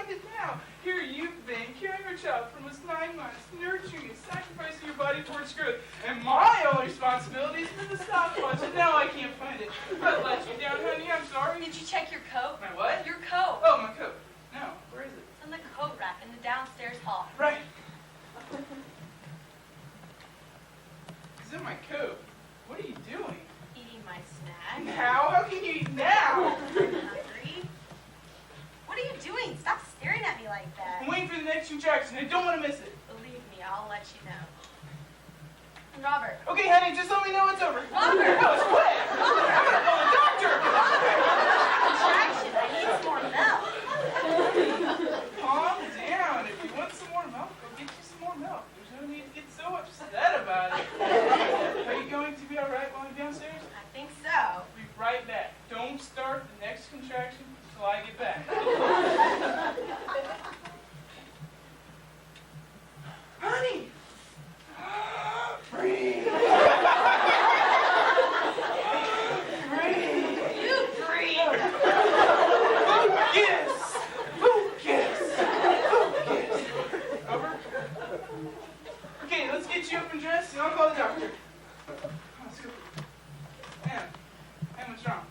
find it now. Here you've been carrying your child for almost 9 months, nurturing it, sacrificing your body for its growth. And my only responsibility is for the stopwatch, and now I can't find it. I let you down, honey. I'm sorry. Did you check your coat? My what? Your coat. Oh, my coat. No, where is it? It's in the coat rack in the downstairs hall. Right. It's in my coat. What are you doing? Eating my snack. Now? How can you eat now? I'm hungry. What are you doing? Stop staring at me like that. I'm waiting for the next contraction. I don't want to miss it. Believe me, I'll let you know. Robert. Okay, honey, just let me know it's over. Robert! No, it's quick! Robert! I'm gonna call a doctor! Contraction. I need some more milk. Calm down. If you want some more milk, go get you some more milk. There's no need to get so upset about it. Are you going to be all right while I'm downstairs? I think so. Be right back. Don't start the next contraction until I get back. Honey! Breathe! Breathe! You breathe. Focus! Focus! Focus! Over? Okay, let's get you up and dressed and I'll call the doctor. Let's go. Ann, what's wrong?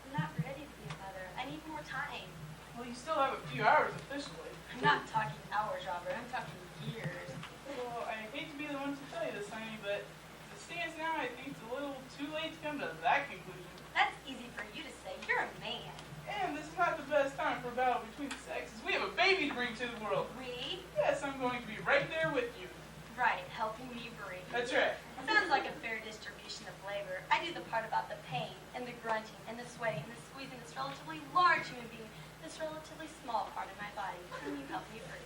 I'm not ready to be a mother. I need more time. Well, you still have a few hours officially. I'm not talking hours, Robert. I'm talking years. Well, I hate to be the one to tell you this, honey, but as it stands now, I think it's a little too late to come to that conclusion. That's easy for you to say. You're a man. And this is not the best time for a battle between the sexes. We have a baby to bring to the world. We? Yes, I'm going to be right there with you. Right, helping me breathe. That's right. Sounds like a fair distribution of labor. I do the part about the pain, and the grunting, and the sweating, and the squeezing this relatively large human being, this relatively small part of my body, and you help me breathe.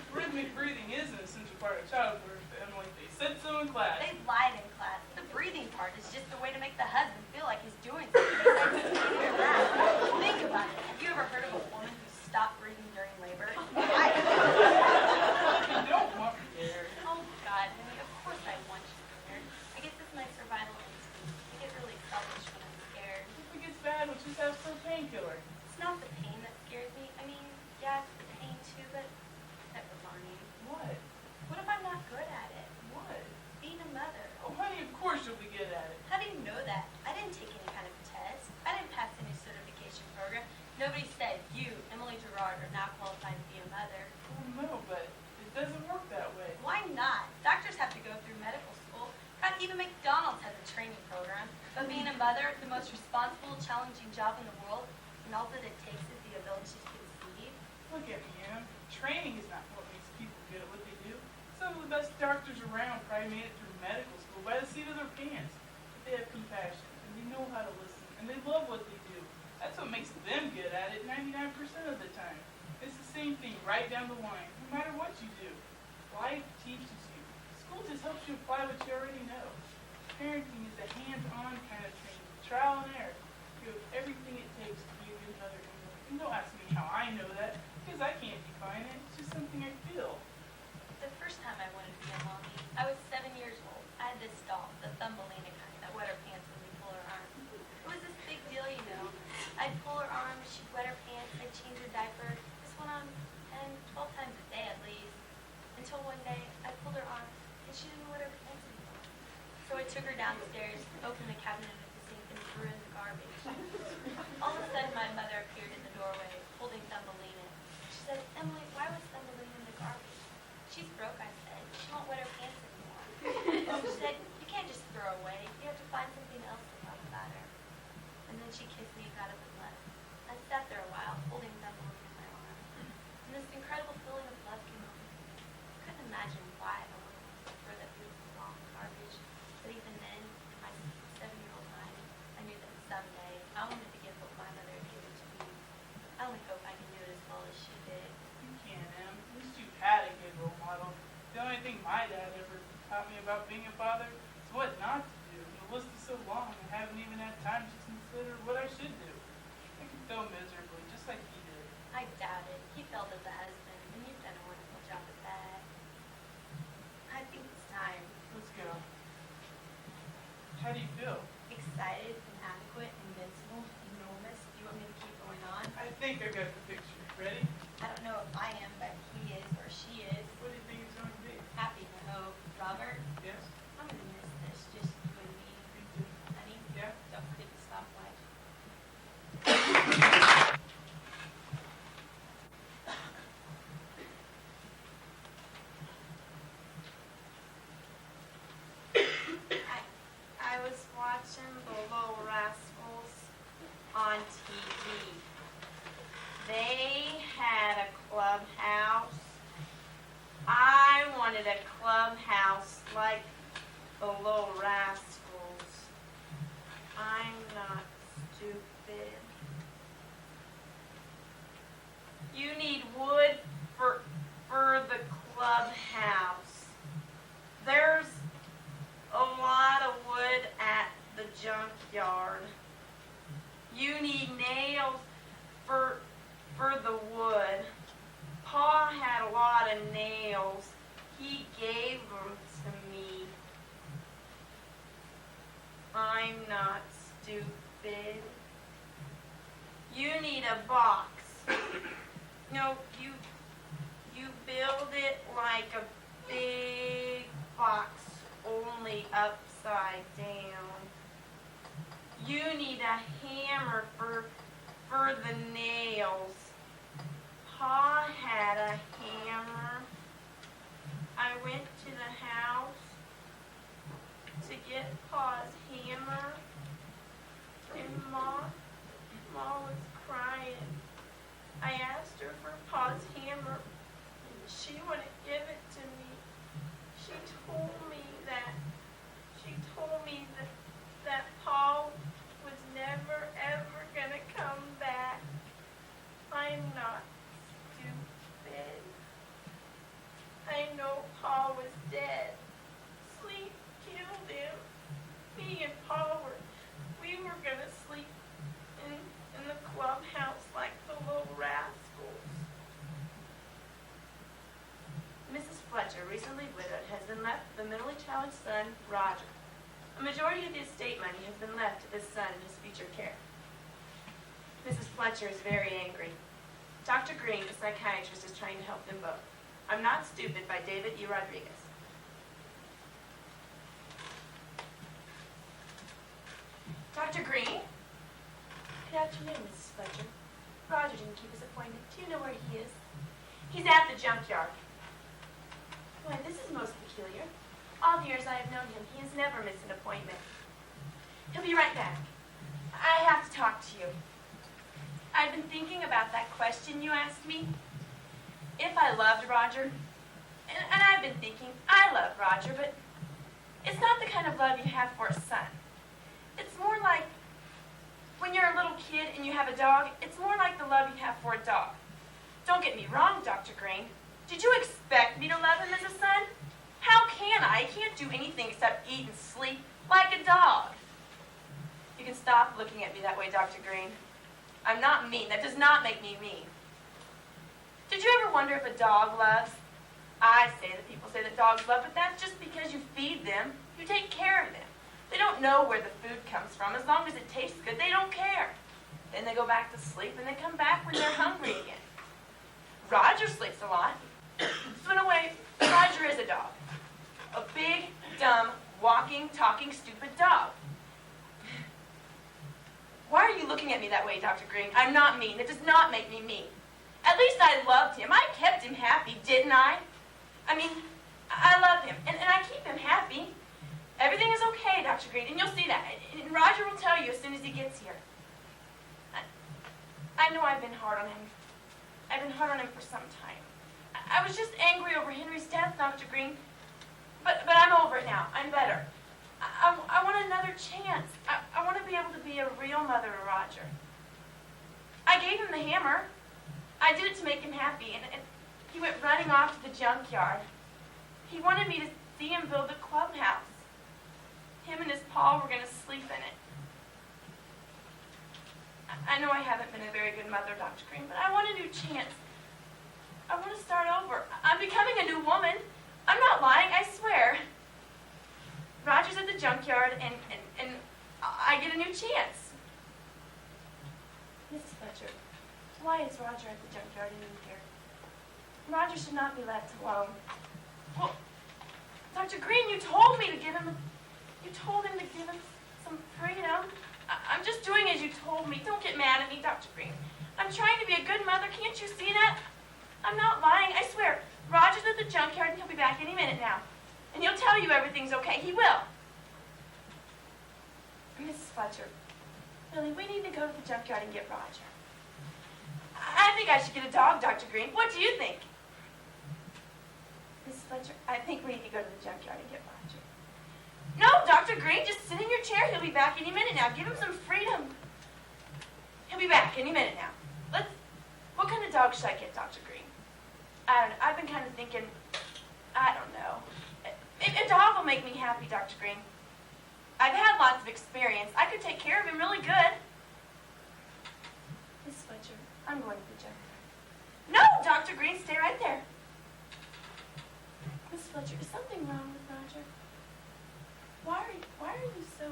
Rhythmic breathing is an essential part of childbirth, Emily. They said so in class. They lied in class. The breathing part is just a way to make the husband feel like he's doing something. Think about it. Have you ever heard of a woman who stopped breathing during labor? You don't want me there. Oh, God, honey, of course I want you scared. I guess it's my survival instinct. I get really selfish when I'm scared. If it gets bad, we'll just ask for a painkiller. It's not the pain that scares me. I mean, yeah, it's the pain too, but never mind. What? What if I'm not good at it? What? Being a mother. Oh, honey, of course you'll be good at it. How do you know that? I didn't take any kind of test. I didn't pass any certification program. Nobody said, you, Emily Gerard, are not qualified to be a mother. Oh, no, but it doesn't work that way. Why not? Doctors have to go through medical school. God, even McDonald's has a training program. But being a mother, the most responsible, challenging job in the world, and all that it takes is the ability to conceive. Look at me, Em. Training is not what makes people good at what they do. Some of the best doctors around probably made it through medical school by the seat of their pants. But they have compassion, and they know how to listen, and they love what they do. That's what makes them good at it 99% of the time. It's the same thing right down the line, no matter what you do. Life teaches you. School just helps you apply what you already know. Parenting is a hands-on kind of training, trial and error. You have everything it takes to be a good mother. And don't ask me how I know that, because I can't define it. It's just something I feel. The first time I wanted to be a mommy, I was 7 years old. I had this doll, the Thumbelina kind that wet her pants when we pull her arm. It was this big deal, you know. I'd pull her arm, she'd wet her pants, I'd change her diaper. This went on 10, 12 times a day at least. Until one day, I pulled her arm, and she didn't wet her pants anymore. So I took her downstairs, opened the cabinet at the sink, and threw in the garbage. All of a sudden, my mother appeared in the doorway, holding Thumbelina. She said, Emily, why was Thumbelina in the garbage? She's broke, I said. She won't wet her pants anymore. She said, you can't just throw her away. You have to find something else to love about her. And then she kissed me and got up and left. I sat there a while, holding Thumbelina in my arm. And this incredible feeling of love came over me. I couldn't imagine why I would want to throw that beautiful doll in the garbage. But even then, in my 7-year-old mind, I knew that someday I wanted to give what my mother had given to me. I only hope I can do it as well as she did. You can, Em. At least you had a good role model. The only thing my dad ever taught me about being a father is what not to do. The list is so long, I haven't even had time to consider what I should do. I can fail miserably, just like he did. I doubt it. He failed as a husband, and you've done a wonderful job at that. I think it's time. Let's go. How do you feel? Excited, inadequate, invincible, enormous. Do you want me to keep going on? I think I got the picture. Ready? I don't know if I watching the Little Rascals on TV. They had a clubhouse. I wanted a clubhouse like the Little Rascals. I'm not stupid. You need wood for the clubhouse. There's a lot of wood at the junkyard. You need nails for the wood. Pa had a lot of nails. He gave them to me. I'm not stupid. You need a box. No, you build it like a big box, only upside down. You need a hammer for the nails. Pa had a hammer. I went to the house to get Pa's hammer, and Ma was crying. I asked her for Pa's hammer, and she wouldn't give it to me. She told me that Pa was never ever gonna come back. I'm not stupid. I know Pa was dead. Sleep killed him. Me and Pa we were gonna sleep in the clubhouse like the Little Rascals. Mrs. Fletcher, recently widowed, has been left the mentally challenged son, Roger. A majority of the estate money has been left to this son in his future care. Mrs. Fletcher is very angry. Dr. Green, the psychiatrist, is trying to help them both. I'm Not Stupid by David E. Rodriguez. Dr. Green? Good afternoon, Mrs. Fletcher. Roger didn't keep his appointment. Do you know where he is? He's at the junkyard. Why, this is most peculiar. All the years I have known him, he has never missed an appointment. He'll be right back. I have to talk to you. I've been thinking about that question you asked me. If I loved Roger, and I've been thinking, I love Roger, but it's not the kind of love you have for a son. It's more like when you're a little kid and you have a dog, it's more like the love you have for a dog. Don't get me wrong, Dr. Green. Did you expect me to love him as a son? How can I? I can't do anything except eat and sleep like a dog. You can stop looking at me that way, Dr. Green. I'm not mean. That does not make me mean. Did you ever wonder if a dog loves? I say that people say that dogs love, but that's just because you feed them, you take care of them. They don't know where the food comes from. As long as it tastes good, they don't care. Then they go back to sleep, and they come back when they're hungry again. Roger sleeps a lot. So in a way, Roger is a dog. A big, dumb, walking, talking, stupid dog. Why are you looking at me that way, Dr. Green? I'm not mean. That does not make me mean. At least I loved him. I kept him happy, didn't I? I mean, I love him, and I keep him happy. Everything is okay, Dr. Green, and you'll see that. And Roger will tell you as soon as he gets here. I know I've been hard on him. I've been hard on him for some time. I was just angry over Henry's death, Dr. Green. But I'm over it now. I'm better. I want another chance. I want to be able to be a real mother to Roger. I gave him the hammer. I did it to make him happy, and he went running off to the junkyard. He wanted me to see him build a clubhouse. Him and his pa were going to sleep in it. I know I haven't been a very good mother, Dr. Green, but I want a new chance. I want to start over. I'm becoming a new woman. I'm not lying, I swear. Roger's at the junkyard, and I get a new chance. Mrs. Fletcher, why is Roger at the junkyard and you here? Roger should not be left alone. Well, Dr. Green, you told him to give him some freedom. I'm just doing as you told me. Don't get mad at me, Dr. Green. I'm trying to be a good mother. Can't you see that? I'm not lying. I swear. Roger's at the junkyard, and he'll be back any minute now. And he'll tell you everything's okay. He will. Mrs. Fletcher, Lily, we need to go to the junkyard and get Roger. I think I should get a dog, Dr. Green. What do you think? Mrs. Fletcher, I think we need to go to the junkyard and get Roger. No, Dr. Green, just sit in your chair. He'll be back any minute now. Give him some freedom. He'll be back any minute now. What kind of dog should I get, Dr. Green? I don't know. I've been kind of thinking, I don't know. A dog will make me happy, Dr. Green. I've had lots of experience. I could take care of him really good. Miss Fletcher, I'm going to the junkyard. No, Dr. Green, stay right there. Miss Fletcher, is something wrong with Roger? Why are you so...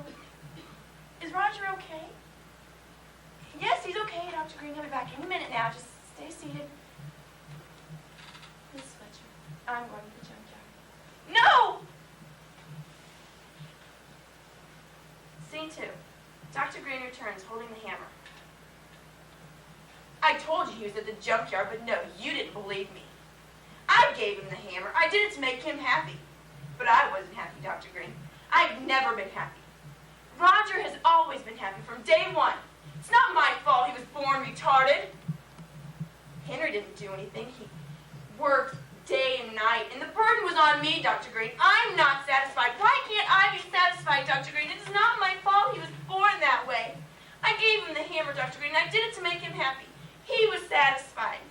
Is Roger okay? Yes, he's okay, Dr. Green. He'll be back any minute now. Just stay seated. Miss Fletcher, I'm going to the junkyard. No! Scene 2. Dr. Green returns holding the hammer. I told you he was at the junkyard, but no, you didn't believe me. I gave him the hammer. I did it to make him happy. But I wasn't happy, Dr. Green. I've never been happy. Roger has always been happy from day one. It's not my fault he was born retarded. Henry didn't do anything. He worked day and night, and the burden was on me, Dr. Green. I'm not satisfied. Why can't I be satisfied, Dr. Green? It is not my fault he was born that way. I gave him the hammer, Dr. Green, and I did it to make him happy. He was satisfied.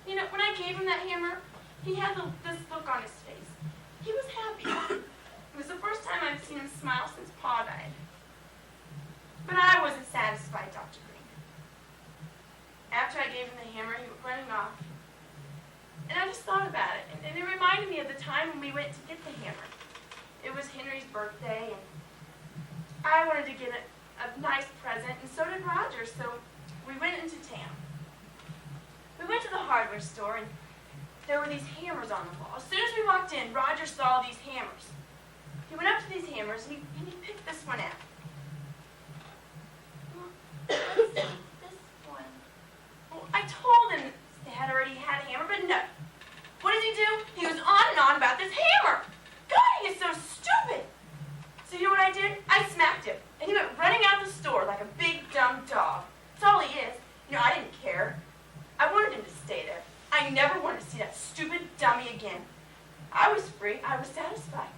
You know, when I gave him that hammer, he had this look on his face. He was happy. It was the first time I've seen him smile since Pa died. But I wasn't satisfied, Dr. Green. After I gave him the hammer, he went running off. And I just thought about it, and it reminded me of the time when we went to get the hammer. It was Henry's birthday, and I wanted to get a nice present, and so did Roger, so we went into town. We went to the hardware store, and there were these hammers on the wall. As soon as we walked in, Roger saw these hammers. He went up to these hammers, and he picked this one out. What's this one? Well, I told him Dad already had a hammer, but no. What does he do? He was on and on about this hammer. God, he is so stupid. So you know what I did? I smacked him, and he went running out the store like a big, dumb dog. That's all he is. You know, I didn't care. I wanted him to stay there. I never wanted to see that stupid dummy again. I was free. I was satisfied,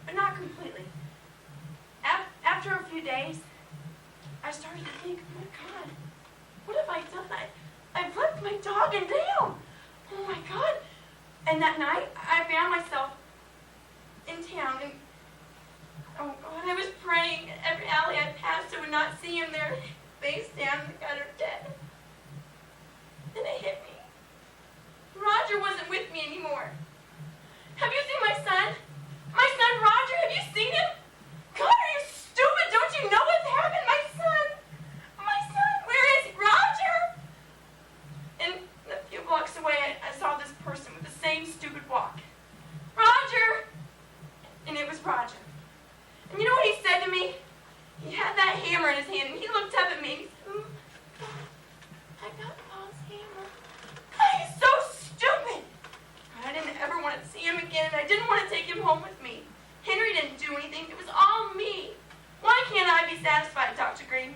but not completely. After a few days, I started to think, oh my God, what have I done? I've left my dog in town. Oh my God. And that night, I found myself in town, and oh God, I was praying every alley I passed I would not see him there, face down in the gutter, dead. Then it hit me. Roger wasn't with me anymore. Have you seen my son? My son Roger, have you seen him? God, are you stupid? Don't you know what's happened? My son, where is he? Roger? And a few blocks away, I saw this person with the same stupid walk. Roger! And it was Roger. And you know what he said to me? He had that hammer in his hand, and he looked up at me, and he said, I got Paul's hammer. God, he's so stupid. I didn't ever want to see him again, and I didn't want to take him home with me. Henry didn't do anything. It was all me. Why can't I be satisfied, Dr. Green?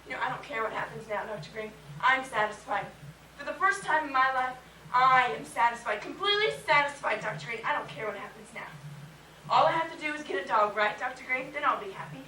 You know, I don't care what happens now, Dr. Green. I'm satisfied. For the first time in my life, I am satisfied. Completely satisfied, Dr. Green. I don't care what happens now. All I have to do is get a dog, right, Dr. Green? Then I'll be happy.